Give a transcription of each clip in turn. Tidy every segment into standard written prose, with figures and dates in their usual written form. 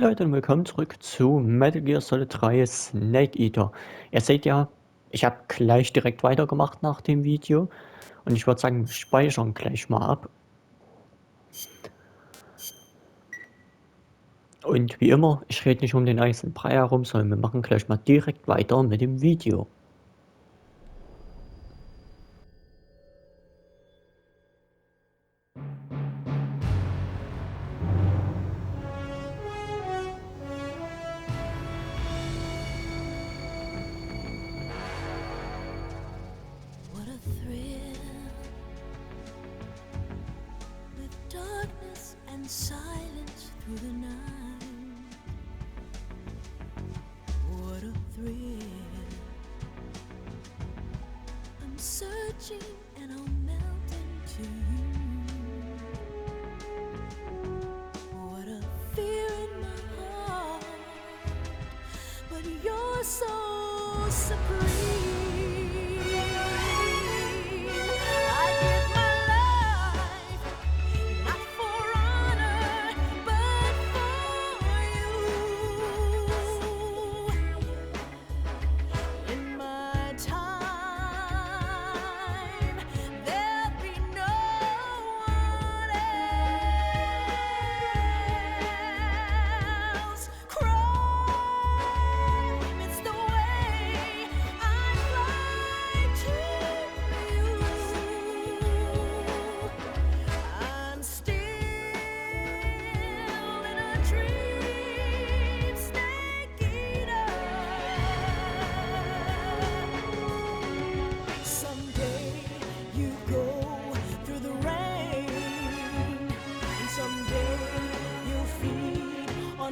Leute und willkommen zurück zu Metal Gear Solid 3 Snake Eater. Ihr seht ja, ich habe gleich direkt weitergemacht nach dem Video und ich würde sagen, wir speichern gleich mal ab. Und wie immer, ich rede nicht um den heißen Brei herum, sondern wir machen gleich mal direkt weiter mit dem Video. What a thrill, with darkness and silence through the night. What a thrill, I'm searching and I'll melt into you. What a fear in my heart, but you're so supreme.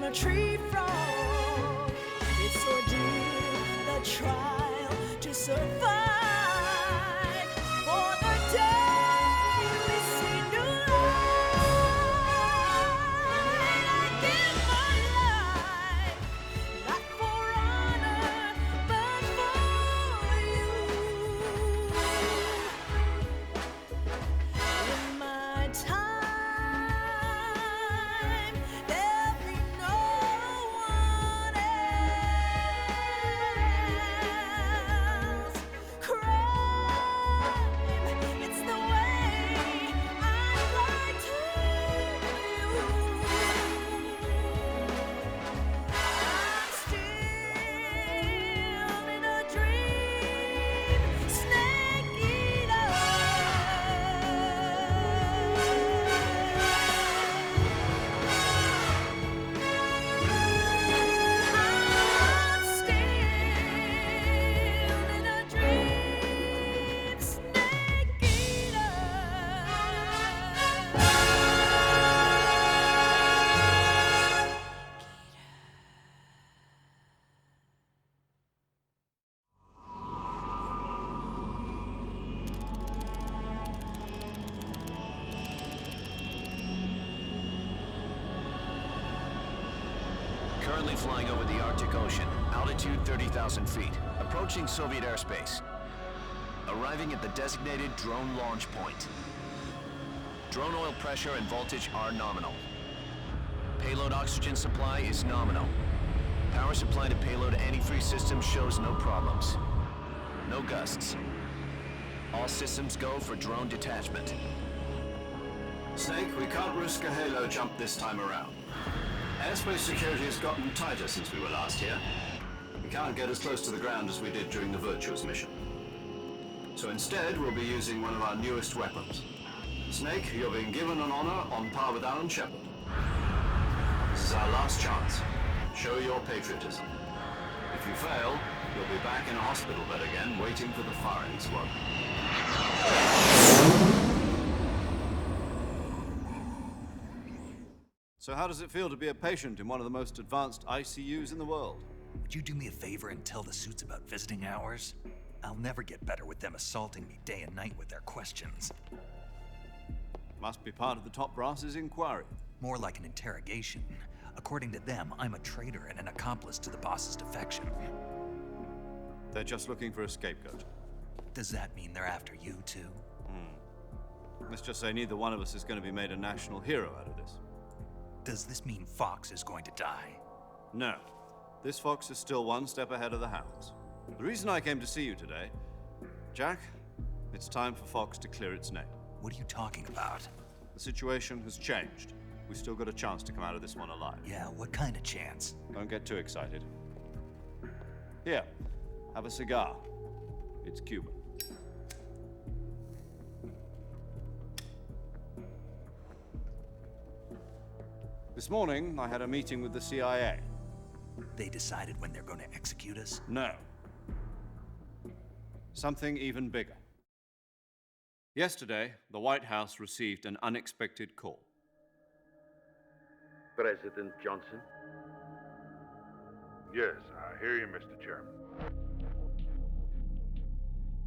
A tree frog, it's ordeal, the trial to survive. For the day we see new light, I give my life, not for honor, but for you. In my time, Currently flying over the Arctic Ocean, altitude 30,000 feet, approaching Soviet airspace. Arriving at the designated drone launch point. Drone oil pressure and voltage are nominal. Payload oxygen supply is nominal. Power supply to payload antifreeze system shows no problems. No gusts. All systems go for drone detachment. Snake, we can't risk a halo jump this time around. Airspace security has gotten tighter since we were last here. We can't get as close to the ground as we did during the Virtuous mission. So instead, we'll be using one of our newest weapons. Snake, you're being given an honor on par with Alan Shepard. This is our last chance. Show your patriotism. If you fail, you'll be back in a hospital bed again, waiting for the firing squad. So how does it feel to be a patient in one of the most advanced ICUs in the world? Would you do me a favor and tell the suits about visiting hours? I'll never get better with them assaulting me day and night with their questions. Must be part of the top brass's inquiry. More like an interrogation. According to them, I'm a traitor and an accomplice to the boss's defection. They're just looking for a scapegoat. Does that mean they're after you too? Let's just say neither one of us is going to be made a national hero out of this. Does this mean Fox is going to die? No. This fox is still one step ahead of the hounds. The reason I came to see you today, Jack, it's time for Fox to clear its name. What are you talking about? The situation has changed. We've still got a chance to come out of this one alive. Yeah, what kind of chance? Don't get too excited. Here, have a cigar. It's Cuban. This morning, I had a meeting with the CIA. They decided when they're going to execute us? No. Something even bigger. Yesterday, the White House received an unexpected call. President Johnson? Yes, I hear you, Mr. Chairman.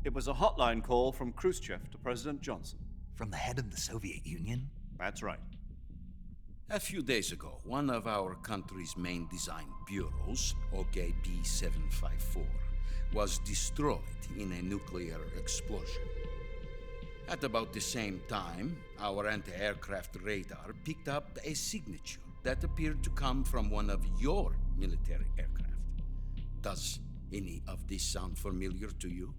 It was a hotline call from Khrushchev to President Johnson. From the head of the Soviet Union? That's right. A few days ago, one of our country's main design bureaus, OKB 754, was destroyed in a nuclear explosion. At about the same time, our anti-aircraft radar picked up a signature that appeared to come from one of your military aircraft. Does any of this sound familiar to you?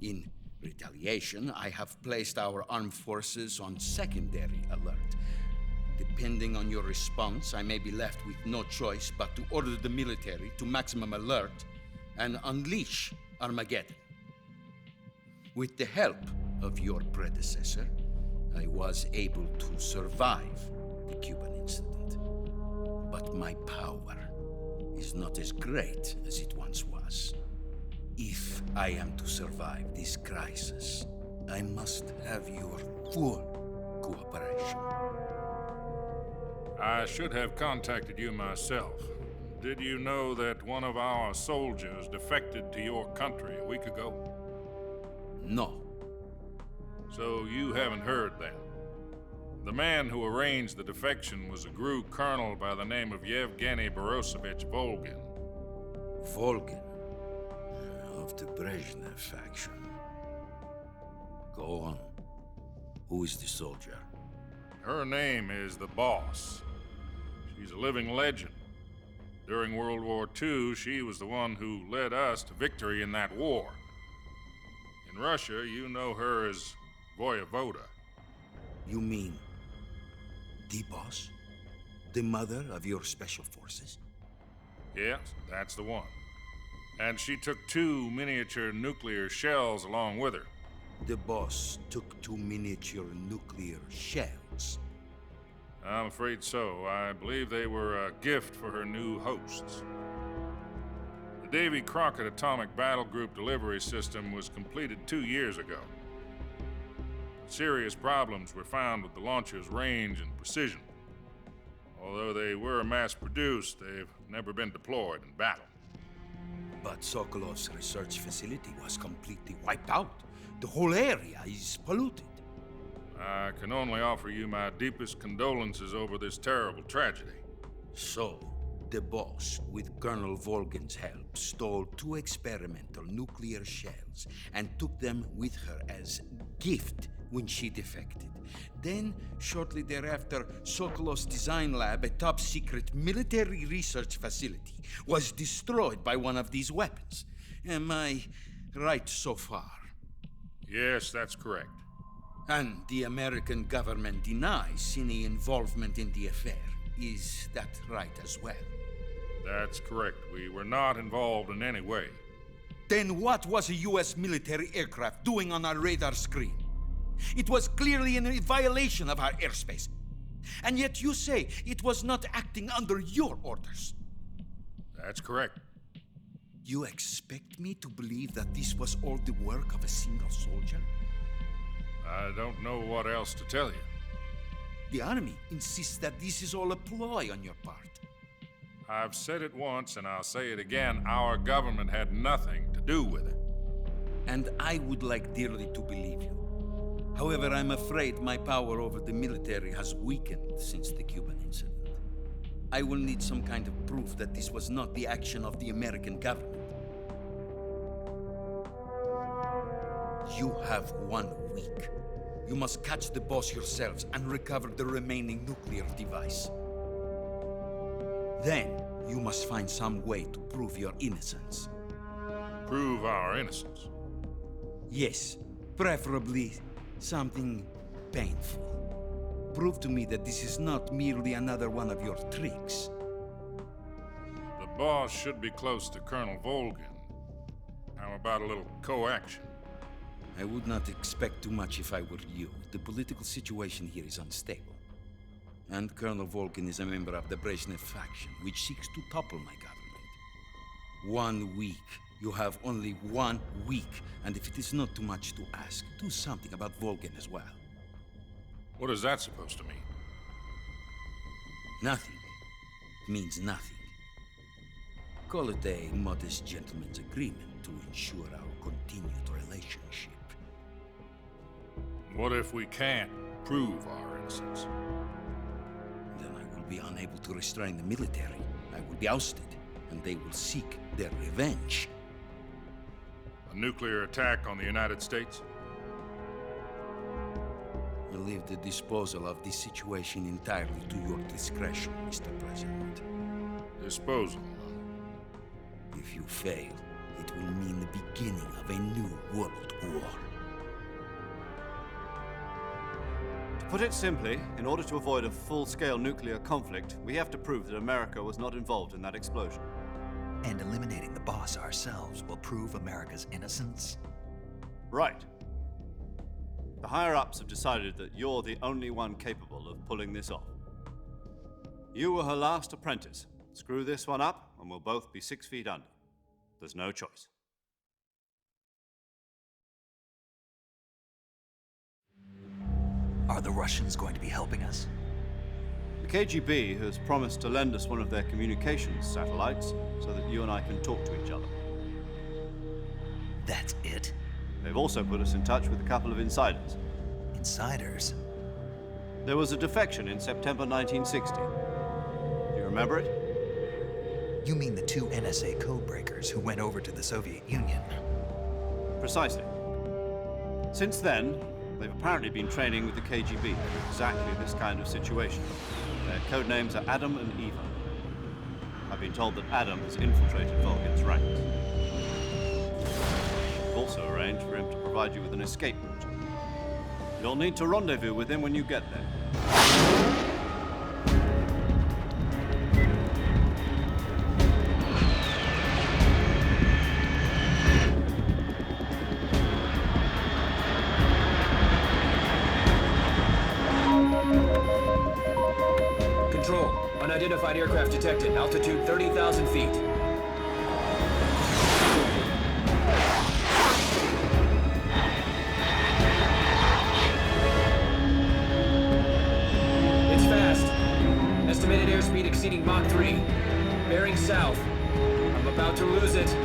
In retaliation, I have placed our armed forces on secondary alert. Depending on your response, I may be left with no choice but to order the military to maximum alert and unleash Armageddon. With the help of your predecessor, I was able to survive the Cuban incident. But my power is not as great as it once was. If I am to survive this crisis, I must have your full cooperation. I should have contacted you myself. Did you know that one of our soldiers defected to your country a week ago? No. So you haven't heard that. The man who arranged the defection was a GRU colonel by the name of Yevgeny Borisovich Volgin. Volgin, of the Brezhnev faction. Go on. Who is the soldier? Her name is the Boss. She's a living legend. During World War II, she was the one who led us to victory in that war. In Russia, you know her as Voyevoda. You mean the Boss? The mother of your special forces? Yes, that's the one. And she took 2 miniature nuclear shells along with her. The Boss took 2 miniature nuclear shells. I'm afraid so. I believe they were a gift for her new hosts. The Davy Crockett Atomic Battle Group delivery system was completed 2 years ago. Serious problems were found with the launcher's range and precision. Although they were mass-produced, they've never been deployed in battle. But Sokolov's research facility was completely wiped out. The whole area is polluted. I can only offer you my deepest condolences over this terrible tragedy. So, the Boss, with Colonel Volgin's help, stole 2 experimental nuclear shells and took them with her as gift when she defected. Then, shortly thereafter, Sokolov's design lab, a top-secret military research facility, was destroyed by one of these weapons. Am I right so far? Yes, that's correct. And the American government denies any involvement in the affair. Is that right as well? That's correct. We were not involved in any way. Then what was a U.S. military aircraft doing on our radar screen? It was clearly in violation of our airspace. And yet you say it was not acting under your orders. That's correct. You expect me to believe that this was all the work of a single soldier? I don't know what else to tell you. The Army insists that this is all a ploy on your part. I've said it once and I'll say it again. Our government had nothing to do with it. And I would like dearly to believe you. However, I'm afraid my power over the military has weakened since the Cuban incident. I will need some kind of proof that this was not the action of the American government. You have 1 week. You must catch the boss yourselves and recover the remaining nuclear device. Then, you must find some way to prove your innocence. Prove our innocence. Yes, preferably something painful. Prove to me that this is not merely another one of your tricks. The boss should be close to Colonel Volgin. How about a little coaction? I would not expect too much if I were you. The political situation here is unstable. And Colonel Volgin is a member of the Brezhnev faction, which seeks to topple my government. 1 week. You have only 1 week. And if it is not too much to ask, do something about Volgin as well. What is that supposed to mean? Nothing. It means nothing. Call it a modest gentleman's agreement to ensure our continued relationship. What if we can't prove our innocence? Then I will be unable to restrain the military. I will be ousted, and they will seek their revenge. A nuclear attack on the United States? I leave the disposal of this situation entirely to your discretion, Mr. President. Disposal? If you fail, it will mean the beginning of a new world war. To put it simply, in order to avoid a full-scale nuclear conflict, we have to prove that America was not involved in that explosion. And eliminating the boss ourselves will prove America's innocence? Right. The higher-ups have decided that you're the only one capable of pulling this off. You were her last apprentice. Screw this one up, and we'll both be 6 feet under. There's no choice. Are the Russians going to be helping us? The KGB has promised to lend us one of their communications satellites so that you and I can talk to each other. That's it? They've also put us in touch with a couple of insiders. Insiders? There was a defection in September 1960. Do you remember it? You mean the 2 NSA codebreakers who went over to the Soviet Union? Precisely. Since then, they've apparently been training with the KGB for exactly this kind of situation. Their code names are Adam and Eva. I've been told that Adam has infiltrated Volgin's ranks. I've also arranged for him to provide you with an escape route. You'll need to rendezvous with him when you get there. Control, unidentified aircraft detected, altitude 30,000 feet. It's fast. Estimated airspeed exceeding Mach 3. Bearing south. I'm about to lose it.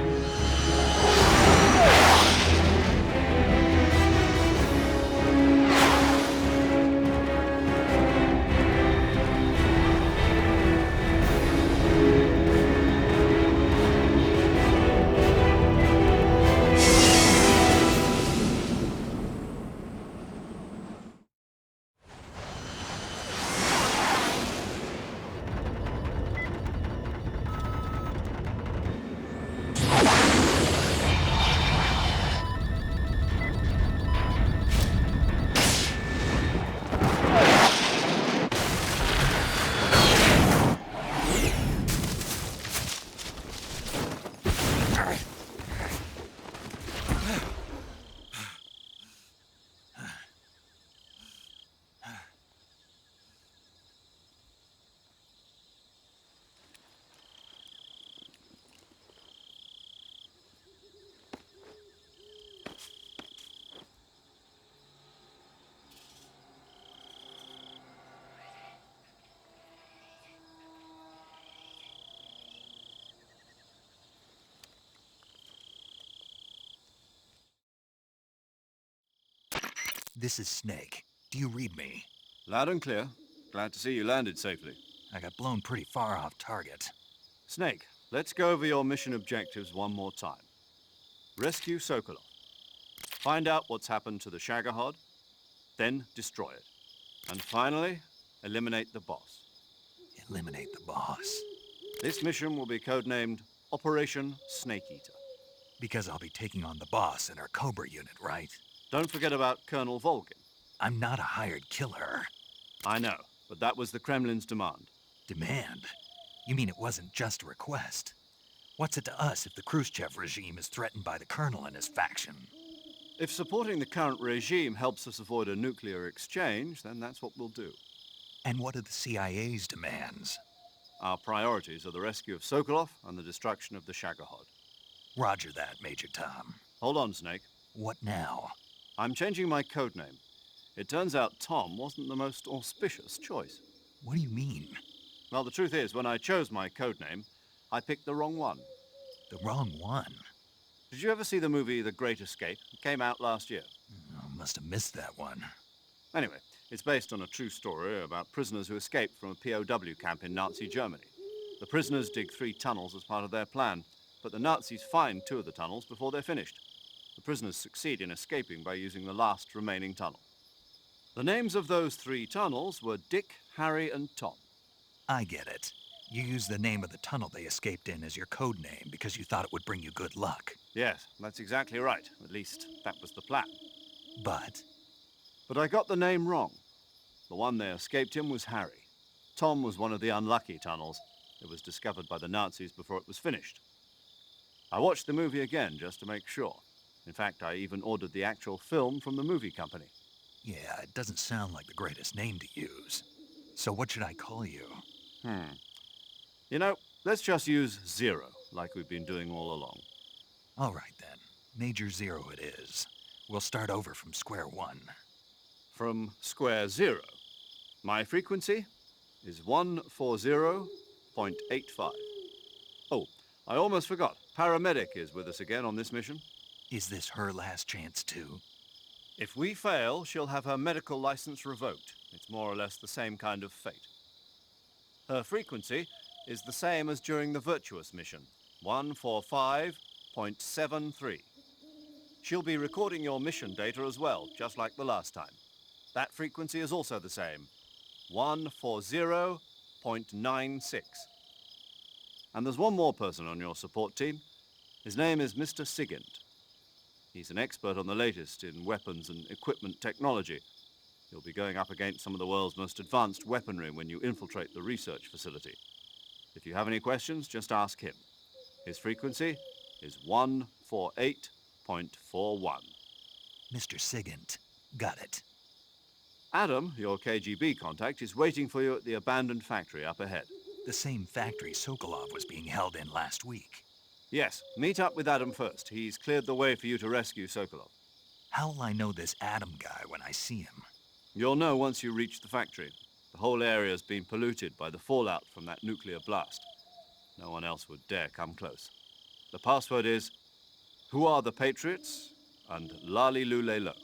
This is Snake. Do you read me? Loud and clear. Glad to see you landed safely. I got blown pretty far off target. Snake, let's go over your mission objectives one more time. Rescue Sokolov. Find out what's happened to the Shagohod. Then destroy it. And finally, eliminate the boss. Eliminate the boss. This mission will be codenamed Operation Snake Eater. Because I'll be taking on the boss in our Cobra unit, right? Don't forget about Colonel Volgin. I'm not a hired killer. I know, but that was the Kremlin's demand. Demand? You mean it wasn't just a request? What's it to us if the Khrushchev regime is threatened by the Colonel and his faction? If supporting the current regime helps us avoid a nuclear exchange, then that's what we'll do. And what are the CIA's demands? Our priorities are the rescue of Sokolov and the destruction of the Shagohod. Roger that, Major Tom. Hold on, Snake. What now? I'm changing my codename. It turns out Tom wasn't the most auspicious choice. What do you mean? Well, the truth is, when I chose my codename, I picked the wrong one. The wrong one? Did you ever see the movie The Great Escape? It came out last year. I must have missed that one. Anyway, it's based on a true story about prisoners who escaped from a POW camp in Nazi Germany. The prisoners dig 3 tunnels as part of their plan, but the Nazis find 2 of the tunnels before they're finished. The prisoners succeed in escaping by using the last remaining tunnel. The names of those 3 tunnels were Dick, Harry, and Tom. I get it. You used the name of the tunnel they escaped in as your code name because you thought it would bring you good luck. Yes, that's exactly right. At least, that was the plan. But I got the name wrong. The one they escaped in was Harry. Tom was one of the unlucky tunnels. It was discovered by the Nazis before it was finished. I watched the movie again just to make sure. In fact, I even ordered the actual film from the movie company. yeah, it doesn't sound like the greatest name to use. So what should I call you? You know, let's just use Zero, like we've been doing all along. All right then. Major Zero it is. We'll start over from square one. From square 0. My frequency is 140.85. Oh, I almost forgot. Paramedic is with us again on this mission. Is this her last chance too? If we fail, she'll have her medical license revoked. It's more or less the same kind of fate. Her frequency is the same as during the Virtuous mission, 145.73. She'll be recording your mission data as well, just like the last time. That frequency is also the same, 140.96. And there's one more person on your support team. His name is Mr. Sigint. He's an expert on the latest in weapons and equipment technology. You'll be going up against some of the world's most advanced weaponry when you infiltrate the research facility. If you have any questions, just ask him. His frequency is 148.41. Mr. Sigint. Got it. Adam, your KGB contact, is waiting for you at the abandoned factory up ahead. The same factory Sokolov was being held in last week. Yes, meet up with Adam first. He's cleared the way for you to rescue Sokolov. How will I know this Adam guy when I see him? You'll know once you reach the factory. The whole area's been polluted by the fallout from that nuclear blast. No one else would dare come close. The password is, "Who are the Patriots?" and Lali Lulelo.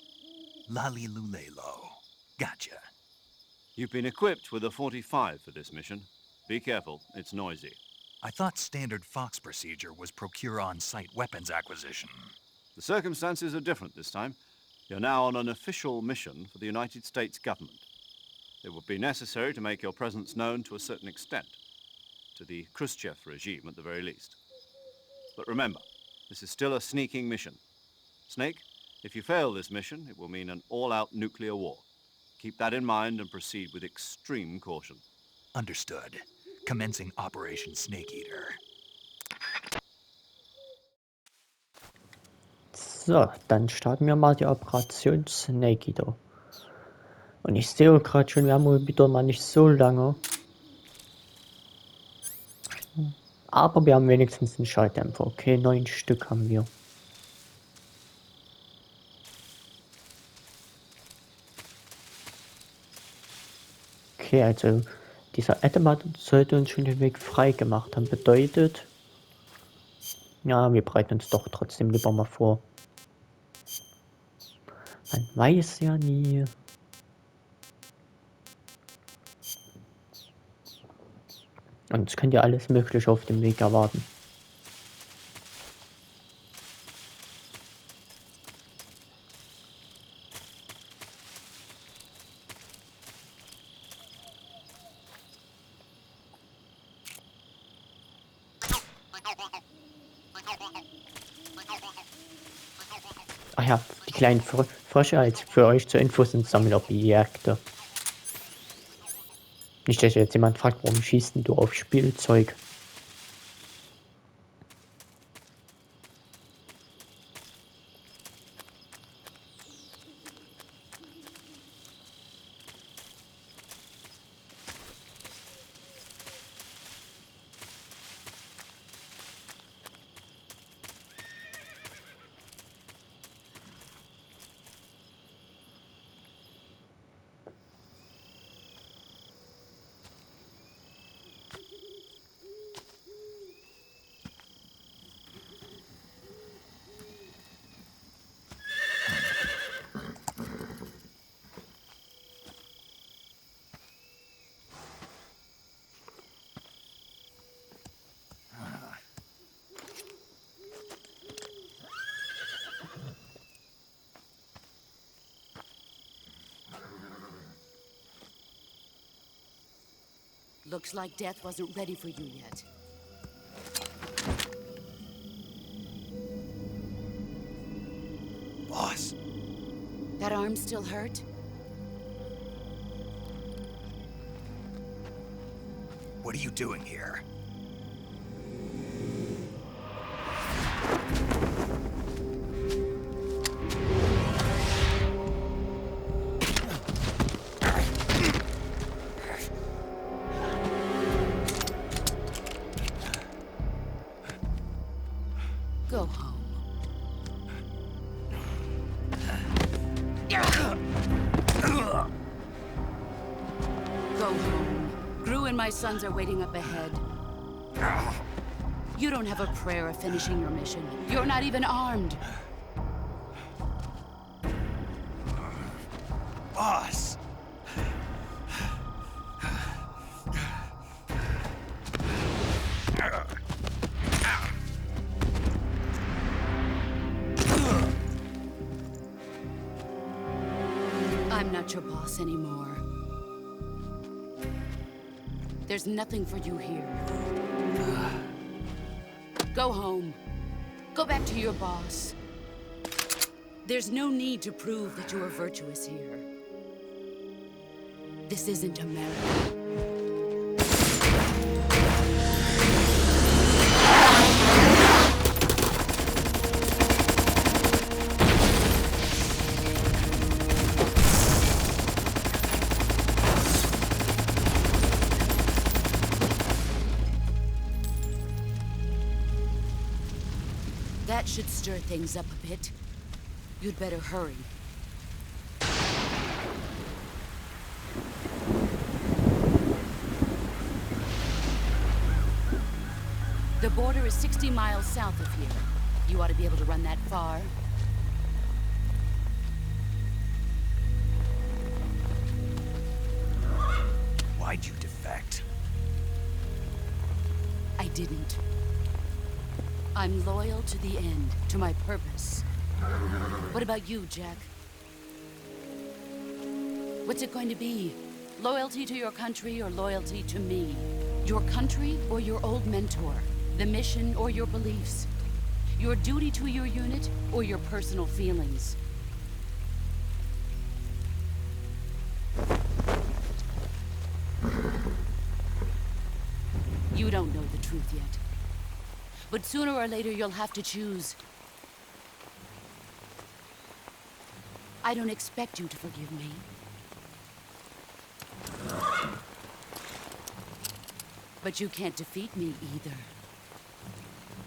Lali Lulelo. Gotcha. You've been equipped with a 45 for this mission. Be careful, it's noisy. I thought standard Fox procedure was procure on-site weapons acquisition. The circumstances are different this time. You're now on an official mission for the United States government. It would be necessary to make your presence known to a certain extent, to the Khrushchev regime at the very least. But remember, this is still a sneaking mission. Snake, if you fail this mission, it will mean an all-out nuclear war. Keep that in mind and proceed with extreme caution. Understood. Commencing Operation Snake Eater. So, dann starten wir mal die Operation Snake Eater. Und ich sehe gerade schon, wir haben wohl wieder mal nicht so lange. Aber wir haben wenigstens einen Schalldämpfer. Okay, 9 Stück haben wir. Okay, also dieser Etema sollte uns schon den Weg frei gemacht haben. Bedeutet, ja, wir bereiten uns doch trotzdem lieber mal vor. Man weiß ja nie. Und es könnte ja alles Mögliche auf dem Weg erwarten. Ah ja, die kleinen Frösche als für euch zur Info sind Sammlerobjekte. Nicht, dass jetzt jemand fragt, warum schießt denn du auf Spielzeug? Looks like death wasn't ready for you yet. Boss, That arm still hurt? what are you doing here? Go home. Go home. Gru and my sons are waiting up ahead. You don't have a prayer of finishing your mission. You're not even armed. Boss! I'm not your boss anymore. There's nothing for you here. Go home. Go back to your boss. There's no need to prove that you are virtuous here. This isn't America. That should stir things up a bit. You'd better hurry. The border is 60 miles south of here. You ought to be able to run that far. Why'd you defect? I didn't. I'm loyal to the end, to my purpose. What about you, Jack? What's it going to be? Loyalty to your country or loyalty to me? Your country or your old mentor? The mission or your beliefs? Your duty to your unit or your personal feelings? You don't know the truth yet. But sooner or later, you'll have to choose. I don't expect you to forgive me. But you can't defeat me either.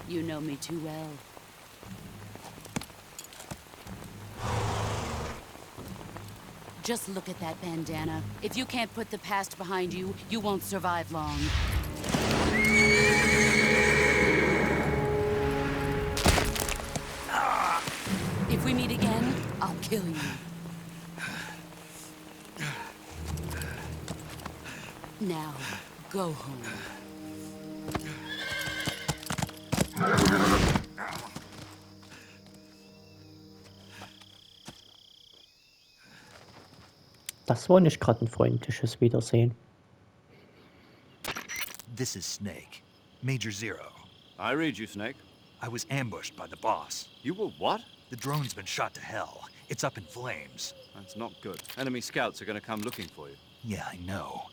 You know me too well. Just look at that bandana. If you can't put the past behind you, you won't survive long. If we meet again, I'll kill you. Now, go home. Das war nicht gerade ein freundliches Wiedersehen. This is Snake. Major Zero. I read you, Snake. I was ambushed by the boss. You were what? The drone's been shot to hell. It's up in flames. That's not good. Enemy scouts are going to come looking for you. Yeah, I know.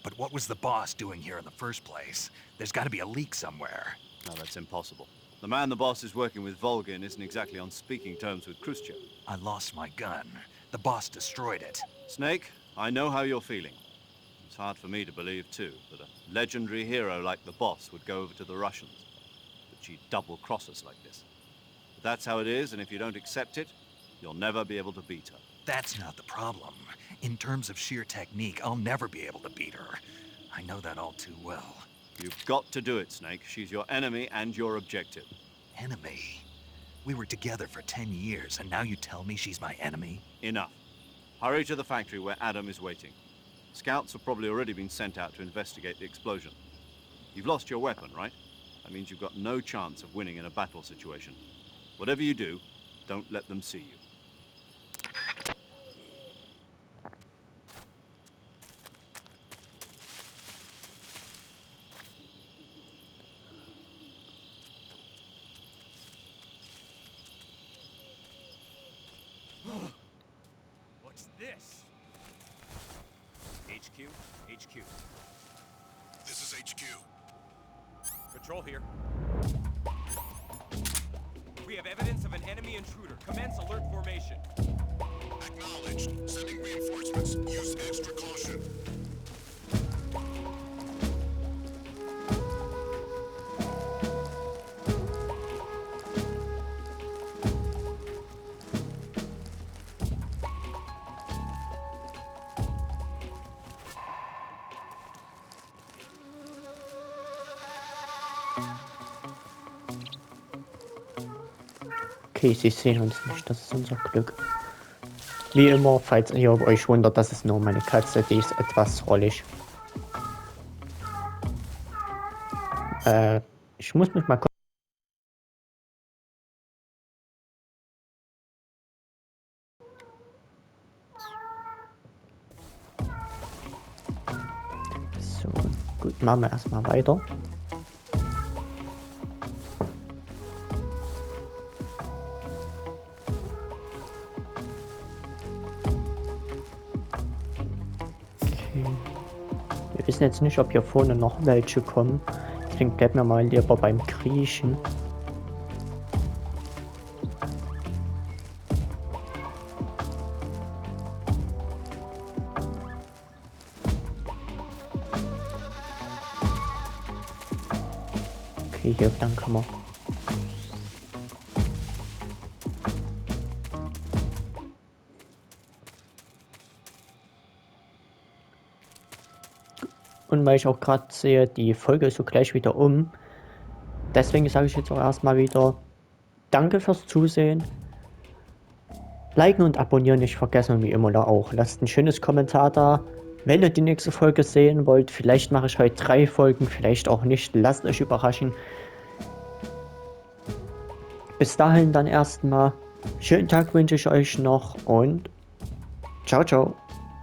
But what was the boss doing here in the first place? There's got to be a leak somewhere. No, that's impossible. The man the boss is working with, Volgin, isn't exactly on speaking terms with Khrushchev. I lost my gun. The boss destroyed it. Snake, I know how you're feeling. It's hard for me to believe, too, that a legendary hero like the boss would go over to the Russians. That she'd double-cross us like this. But that's how it is, and if you don't accept it, you'll never be able to beat her. That's not the problem. In terms of sheer technique, I'll never be able to beat her. I know that all too well. You've got to do it, Snake. She's your enemy and your objective. Enemy? We were together for 10 years, and now you tell me she's my enemy? Enough. Hurry to the factory where Adam is waiting. Scouts have probably already been sent out to investigate the explosion. You've lost your weapon, right? That means you've got no chance of winning in a battle situation. Whatever you do, don't let them see you. What's this? HQ? HQ. This is HQ. Patrol here. We have evidence of an enemy intruder. Commence alert formation. Acknowledged. Sending reinforcements. Use extra caution. Okay, sie sehen uns nicht, das ist unser Glück. Wie immer, falls ihr euch wundert, das ist nur meine Katze, die ist etwas rollig. Ich muss mich mal kurz... So, gut, machen wir erstmal weiter. Wir wissen jetzt nicht, ob hier vorne noch welche kommen. Deswegen bleiben wir mal lieber beim Kriechen. Okay, hier lang kann man. Und weil ich auch gerade sehe, die Folge ist so gleich wieder um. Deswegen sage ich jetzt auch erstmal wieder danke fürs Zusehen. Liken und abonnieren nicht vergessen, wie immer da auch. Lasst ein schönes Kommentar da, wenn ihr die nächste Folge sehen wollt. Vielleicht mache ich heute 3 Folgen, vielleicht auch nicht. Lasst euch überraschen. Bis dahin dann erstmal. Schönen Tag wünsche ich euch noch und ciao, ciao.